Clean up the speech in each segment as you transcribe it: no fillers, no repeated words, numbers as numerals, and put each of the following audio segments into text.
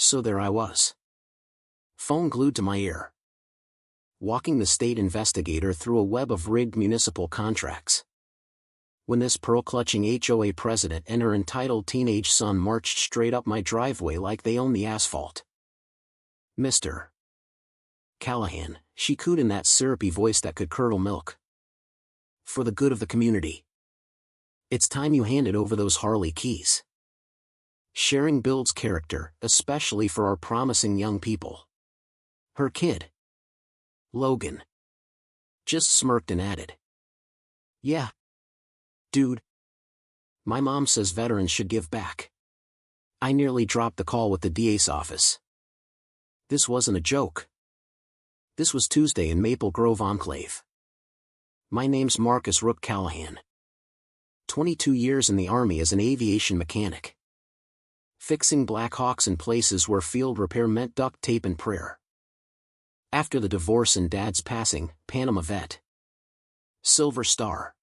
So there I was. Phone glued to my ear. Walking the state investigator through a web of rigged municipal contracts. When this pearl-clutching HOA president and her entitled teenage son marched straight up my driveway like they owned the asphalt. Mr. Callahan, she cooed in that syrupy voice that could curdle milk. For the good of the community. It's time you handed over those Harley keys. Sharing builds character, especially for our promising young people. Her kid, Logan, just smirked and added, "Yeah, dude. My mom says veterans should give back." I nearly dropped the call with the DA's office. This wasn't a joke. This was Tuesday in Maple Grove Enclave. My name's Marcus Rook Callahan. 22 years in the Army as an aviation mechanic. Fixing Black Hawks in places where field repair meant duct tape and prayer. After the divorce and Dad's passing, Panama vet. Silver Star.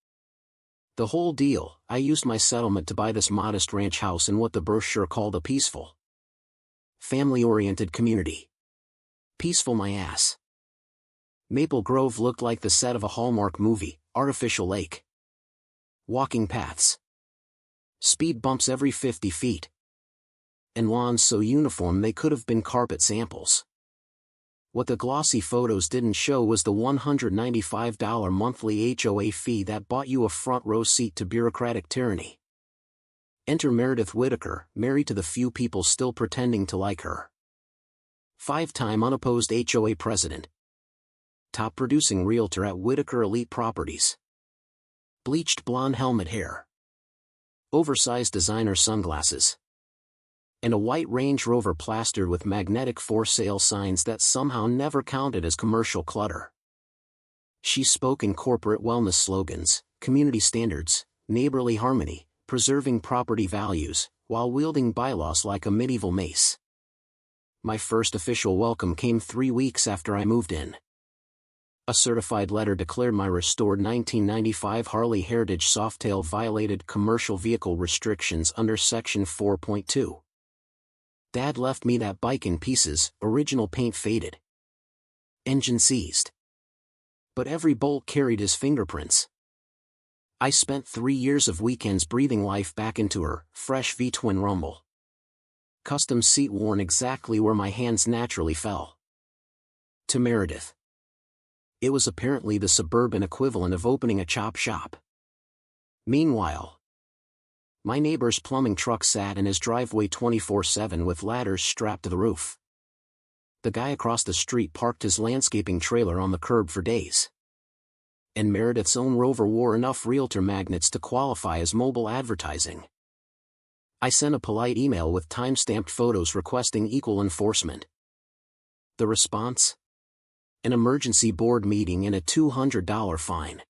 The whole deal. I used my settlement to buy this modest ranch house in what the brochure called a peaceful, family-oriented community. Peaceful my ass. Maple Grove looked like the set of a Hallmark movie, artificial lake. Walking paths. Speed bumps every 50 feet. And lawns so uniform they could have been carpet samples. What the glossy photos didn't show was the $195 monthly HOA fee that bought you a front row seat to bureaucratic tyranny. Enter Meredith Whitaker, married to the few people still pretending to like her. 5-time unopposed HOA president. Top producing realtor at Whitaker Elite Properties. Bleached blonde helmet hair. Oversized designer sunglasses. And a white Range Rover plastered with magnetic for sale signs that somehow never counted as commercial clutter. She spoke in corporate wellness slogans, community standards, neighborly harmony, preserving property values, while wielding bylaws like a medieval mace. My first official welcome came 3 weeks after I moved in. A certified letter declared my restored 1995 Harley Heritage Softail violated commercial vehicle restrictions under Section 4.2. Dad left me that bike in pieces, original paint faded. Engine seized. But every bolt carried his fingerprints. I spent 3 years of weekends breathing life back into her, fresh V-twin rumble. Custom seat worn exactly where my hands naturally fell. To Meredith. It was apparently the suburban equivalent of opening a chop shop. Meanwhile, my neighbor's plumbing truck sat in his driveway 24/7 with ladders strapped to the roof. The guy across the street parked his landscaping trailer on the curb for days. And Meredith's own Rover wore enough realtor magnets to qualify as mobile advertising. I sent a polite email with time-stamped photos requesting equal enforcement. The response? An emergency board meeting and a $200 fine.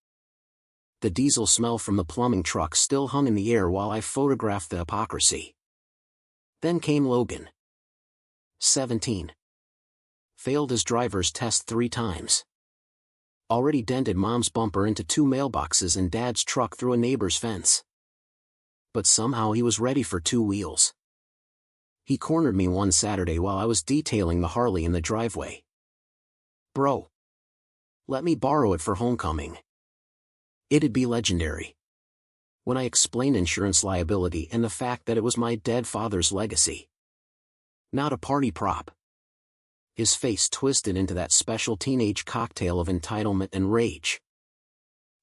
The diesel smell from the plumbing truck still hung in the air while I photographed the hypocrisy. Then came Logan. 17. Failed his driver's test 3 times. Already dented Mom's bumper into 2 mailboxes and Dad's truck through a neighbor's fence. But somehow he was ready for 2 wheels. He cornered me one Saturday while I was detailing the Harley in the driveway. "Bro, let me borrow it for homecoming." It'd be legendary. When I explained insurance liability and the fact that it was my dead father's legacy. Not a party prop. His face twisted into that special teenage cocktail of entitlement and rage.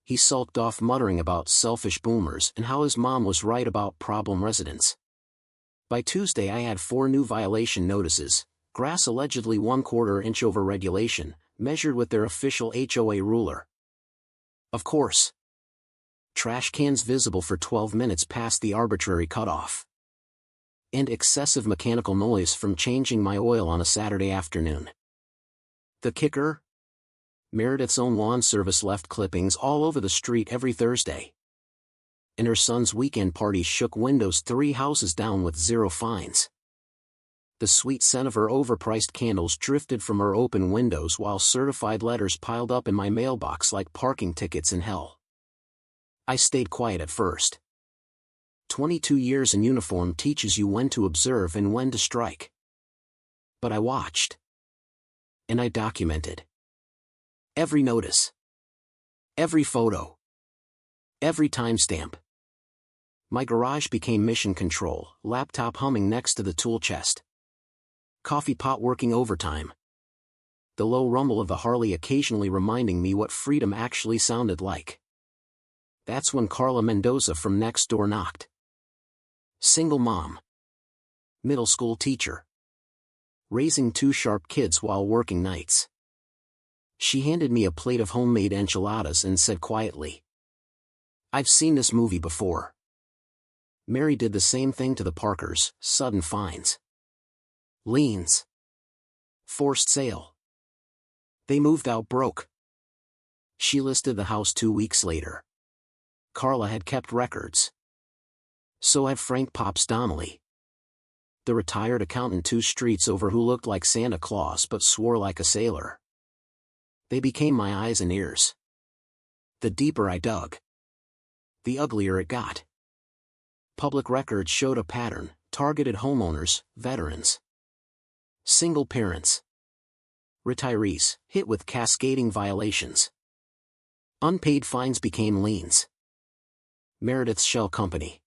He sulked off muttering about selfish boomers and how his mom was right about problem residents. By Tuesday I had 4 new violation notices, grass allegedly 1/4 inch over regulation, measured with their official HOA ruler. Of course. Trash cans visible for 12 minutes past the arbitrary cutoff. And excessive mechanical noise from changing my oil on a Saturday afternoon. The kicker? Meredith's own lawn service left clippings all over the street every Thursday. And her son's weekend party shook windows 3 houses down with 0 fines. The sweet scent of her overpriced candles drifted from her open windows while certified letters piled up in my mailbox like parking tickets in hell. I stayed quiet at first. 22 years in uniform teaches you when to observe and when to strike. But I watched. And I documented. Every notice. Every photo. Every timestamp. My garage became mission control, laptop humming next to the tool chest. Coffee pot working overtime. The low rumble of the Harley occasionally reminding me what freedom actually sounded like. That's when Carla Mendoza from next door knocked. Single mom. Middle school teacher. Raising 2 sharp kids while working nights. She handed me a plate of homemade enchiladas and said quietly, "I've seen this movie before." Mary did the same thing to the Parkers, sudden fines. Liens. Forced sale. They moved out broke. She listed the house 2 weeks later. Carla had kept records. So had Frank Pops Donnelly. The retired accountant 2 streets over who looked like Santa Claus but swore like a sailor. They became my eyes and ears. The deeper I dug, the uglier it got. Public records showed a pattern: targeted homeowners, veterans, single parents, retirees, hit with cascading violations. Unpaid fines became liens. Meredith's shell company,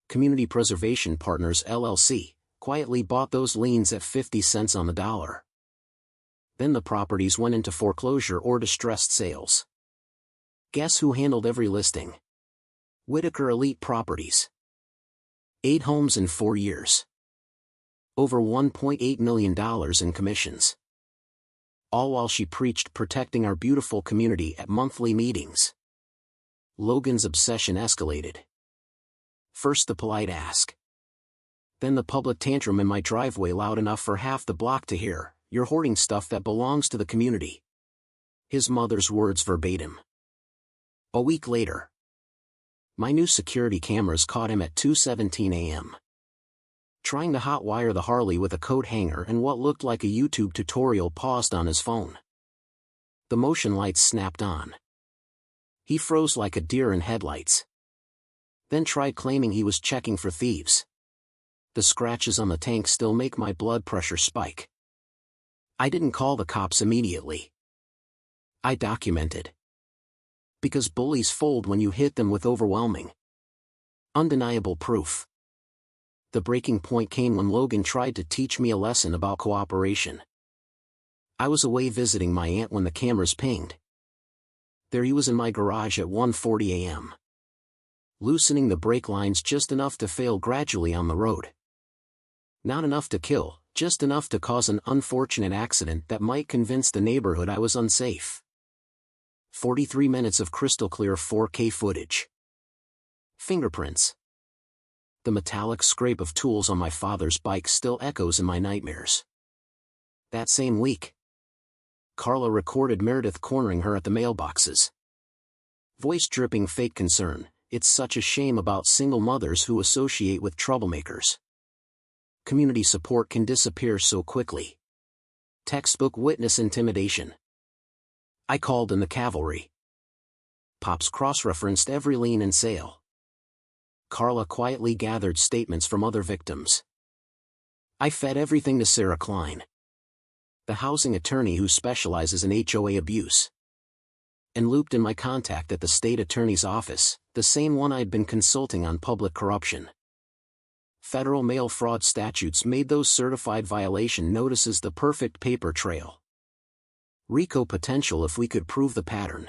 Community Preservation Partners LLC, quietly bought those liens at 50 cents on the dollar. Then the properties went into foreclosure or distressed sales. Guess who handled every listing? Whitaker Elite Properties. 8 homes in 4 years. Over $1.8 million in commissions. All while she preached protecting our beautiful community at monthly meetings. Logan's obsession escalated. First the polite ask. Then the public tantrum in my driveway loud enough for half the block to hear, "You're hoarding stuff that belongs to the community." His mother's words verbatim. A week later, my new security cameras caught him at 2:17 a.m. trying to hotwire the Harley with a coat hanger, and what looked like a YouTube tutorial paused on his phone. The motion lights snapped on. He froze like a deer in headlights. Then tried claiming he was checking for thieves. The scratches on the tank still make my blood pressure spike. I didn't call the cops immediately. I documented. Because bullies fold when you hit them with overwhelming, undeniable proof. The breaking point came when Logan tried to teach me a lesson about cooperation. I was away visiting my aunt when the cameras pinged. There he was in my garage at 1:40 a.m. loosening the brake lines just enough to fail gradually on the road. Not enough to kill, just enough to cause an unfortunate accident that might convince the neighborhood I was unsafe. 43 minutes of crystal clear 4K footage. Fingerprints. The metallic scrape of tools on my father's bike still echoes in my nightmares. That same week, Carla recorded Meredith cornering her at the mailboxes. Voice dripping fake concern, "It's such a shame about single mothers who associate with troublemakers. Community support can disappear so quickly." Textbook witness intimidation. I called in the cavalry. Pops cross-referenced every lien and sale. Carla quietly gathered statements from other victims. I fed everything to Sarah Klein, the housing attorney who specializes in HOA abuse, and looped in my contact at the state attorney's office, the same one I'd been consulting on public corruption. Federal mail fraud statutes made those certified violation notices the perfect paper trail. RICO potential if we could prove the pattern.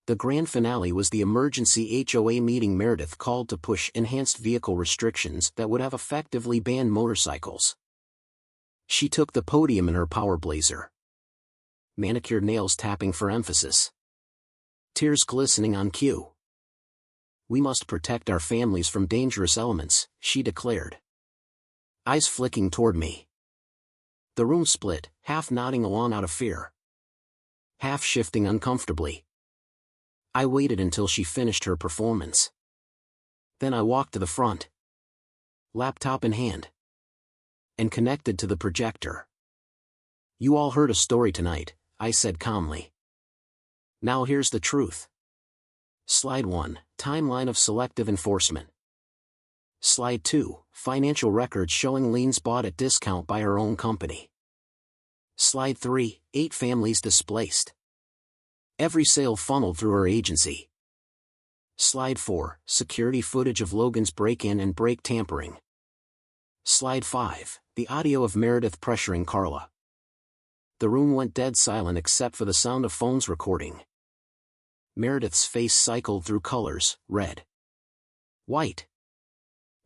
The grand finale was the emergency HOA meeting Meredith called to push enhanced vehicle restrictions that would have effectively banned motorcycles. She took the podium in her power blazer. Manicured nails tapping for emphasis. Tears glistening on cue. "We must protect our families from dangerous elements," she declared. Eyes flicking toward me. The room split, half nodding along out of fear, half shifting uncomfortably. I waited until she finished her performance. Then I walked to the front, laptop in hand, and connected to the projector. "You all heard a story tonight," I said calmly. "Now here's the truth. Slide 1, Timeline of Selective Enforcement. Slide 2, financial records showing liens bought at discount by her own company. Slide 3, 8 families displaced. Every sale funneled through her agency. Slide 4, security footage of Logan's break-in and brake tampering. Slide 5, the audio of Meredith pressuring Carla. The room went dead silent except for the sound of phones recording. Meredith's face cycled through colors, red, white,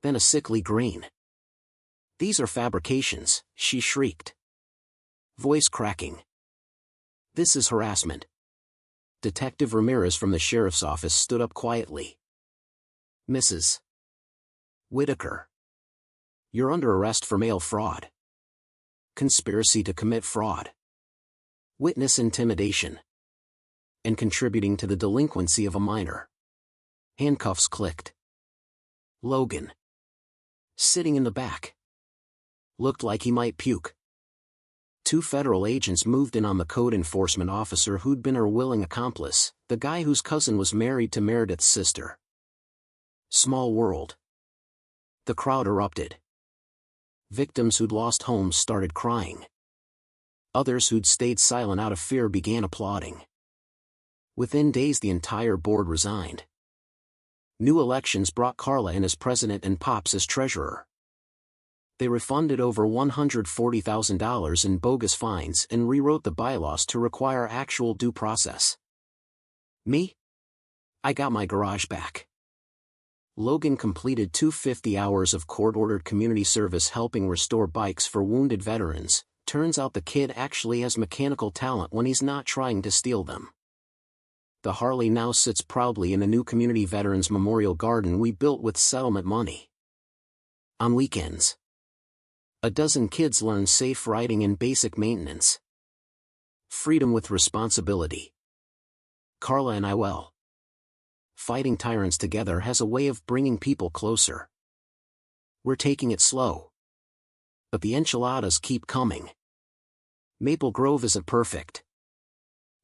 then a sickly green. "These are fabrications," she shrieked. Voice cracking. "This is harassment." Detective Ramirez from the sheriff's office stood up quietly. "Mrs. Whitaker, you're under arrest for mail fraud, conspiracy to commit fraud, witness intimidation, and contributing to the delinquency of a minor." Handcuffs clicked. Logan, sitting in the back, looked like he might puke. 2 federal agents moved in on the code enforcement officer who'd been her willing accomplice, the guy whose cousin was married to Meredith's sister. Small world. The crowd erupted. Victims who'd lost homes started crying. Others who'd stayed silent out of fear began applauding. Within days the entire board resigned. New elections brought Carla in as president and Pops as treasurer. They refunded over $140,000 in bogus fines and rewrote the bylaws to require actual due process. Me? I got my garage back. Logan completed 250 hours of court-ordered community service helping restore bikes for wounded veterans. Turns out the kid actually has mechanical talent when he's not trying to steal them. The Harley now sits proudly in the new Community Veterans Memorial Garden we built with settlement money. On weekends, a dozen kids learn safe riding and basic maintenance. Freedom with responsibility. Carla and I, well, fighting tyrants together has a way of bringing people closer. We're taking it slow, but the enchiladas keep coming. Maple Grove isn't perfect,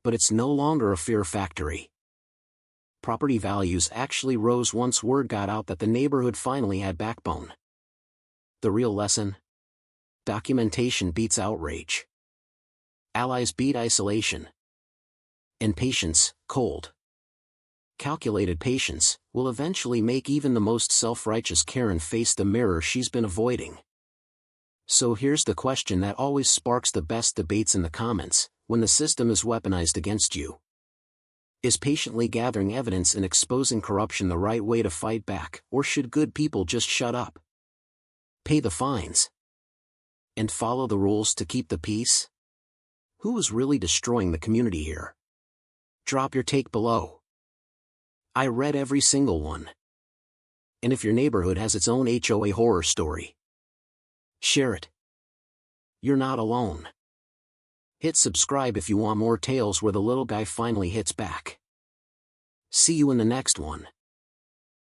but it's no longer a fear factory. Property values actually rose once word got out that the neighborhood finally had backbone. The real lesson? Documentation beats outrage. Allies beat isolation. And patience, cold, calculated patience, will eventually make even the most self-righteous Karen face the mirror she's been avoiding. So here's the question that always sparks the best debates in the comments: when the system is weaponized against you, is patiently gathering evidence and exposing corruption the right way to fight back, or should good people just shut up, pay the fines, and follow the rules to keep the peace? Who is really destroying the community here? Drop your take below. I read every single one. And if your neighborhood has its own HOA horror story, share it. You're not alone. Hit subscribe if you want more tales where the little guy finally hits back. See you in the next one.